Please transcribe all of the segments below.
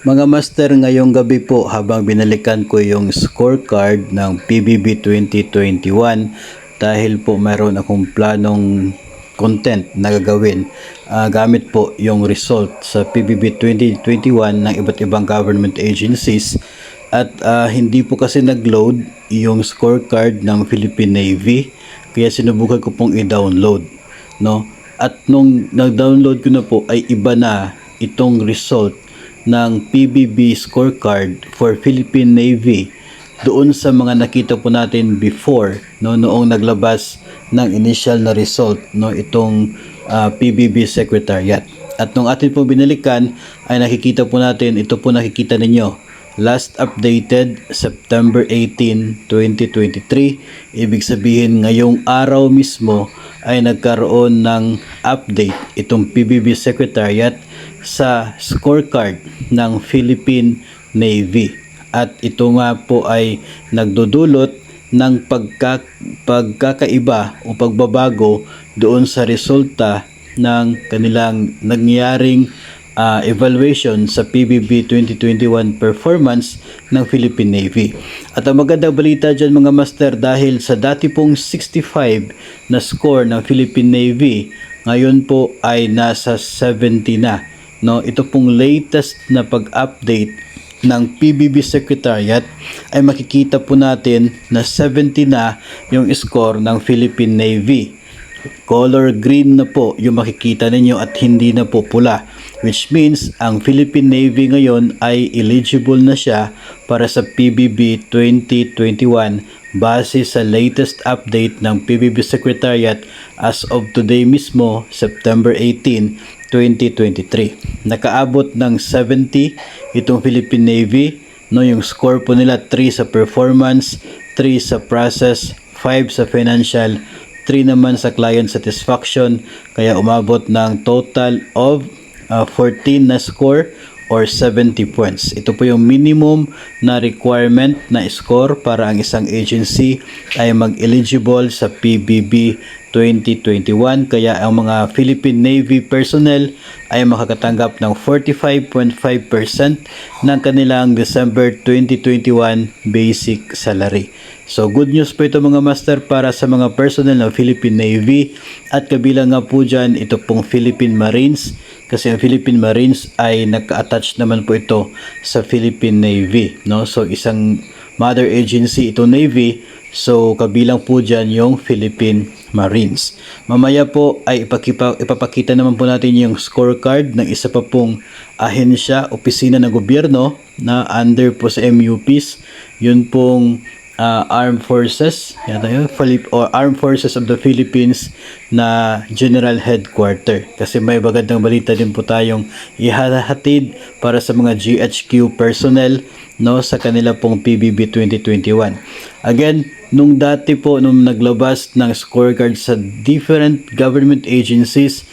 Mga master, ngayong gabi po habang binalikan ko yung scorecard ng PBB 2021 dahil po mayroon akong planong content na gagawin gamit po yung result sa PBB 2021 ng iba't ibang government agencies at hindi po kasi nag-load yung scorecard ng Philippine Navy kaya sinubukan ko pong i-download, no? At nung nag-download ko na po ay iba na itong result ng PBB scorecard for Philippine Navy doon sa mga nakita po natin before, no, noong naglabas ng initial na result, no, itong PBB Secretariat. At nung atin po binalikan ay nakikita po natin, ito po nakikita ninyo, last updated September 18, 2023. Ibig sabihin ngayong araw mismo ay nagkaroon ng update itong PBB Secretariat sa scorecard ng Philippine Navy. At ito nga po ay nagdudulot ng pagkakaiba o pagbabago doon sa resulta ng kanilang nangyaring evaluation sa PBB 2021 performance ng Philippine Navy. At ang magandang balita dyan mga master, dahil sa dati pong 65 na score ng Philippine Navy, ngayon po ay nasa 70 na. No, ito pong latest na pag-update ng PBB Secretariat ay makikita po natin na 70 na yung score ng Philippine Navy. Color green na po yung makikita ninyo at hindi na po pula, which means ang Philippine Navy ngayon ay eligible na siya para sa PBB 2021 base sa latest update ng PBB Secretariat as of today mismo, September 18, 2023. Nakaabot ng 70 itong Philippine Navy, no, yung score po nila 3 sa performance, 3 sa process, 5 sa financial, 3 naman sa client satisfaction, kaya umabot ng total of 14 na score or 70 points. Ito po yung minimum na requirement na score para ang isang agency ay mag-eligible sa PBB 2021. Kaya ang mga Philippine Navy personnel ay makakatanggap ng 45.5% ng kanilang December 2021 basic salary. So good news po ito mga master para sa mga personnel ng Philippine Navy, at kabilang nga po dyan ito pong Philippine Marines, kasi ang Philippine Marines ay naka-attach naman po ito sa Philippine Navy, no? So isang mother agency ito Navy, so kabilang po dyan yung Philippine Marines. Mamaya po ay ipapakita naman po natin yung scorecard ng isa pa pong ahensya, opisina ng gobyerno na under po sa MUPs, yun pong Armed Forces, Armed Forces of the Philippines na General Headquarter. Kasi may magandang balita din po tayong ihahatid para sa mga GHQ personnel, no, sa kanila pong PBB 2021. Again, nung dati po, nung naglabas ng scorecard sa different government agencies,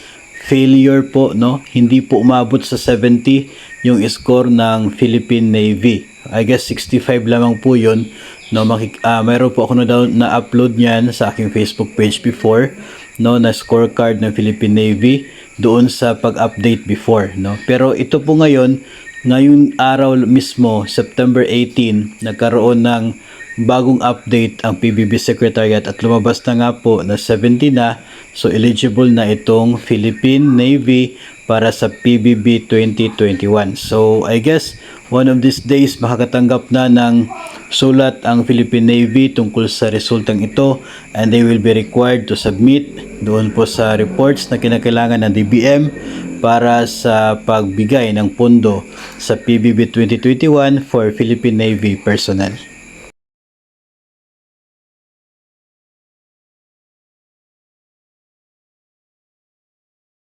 failure po, no, hindi po umabot sa 70 yung score ng Philippine Navy. I guess 65 lamang po yun, no. Mayroon po ako na-upload niyan sa aking Facebook page before, no, na scorecard ng Philippine Navy doon sa pag-update before, no. Pero ito po ngayong araw mismo, September 18, nagkaroon ng bagong update ang PBB Secretariat at lumabas na nga po na 70 na. So eligible na itong Philippine Navy para sa PBB 2021. So I guess one of these days makakatanggap na ng sulat ang Philippine Navy tungkol sa resultang ito, and they will be required to submit doon po sa reports na kinakailangan ng DBM para sa pagbigay ng pondo sa PBB 2021 for Philippine Navy personnel.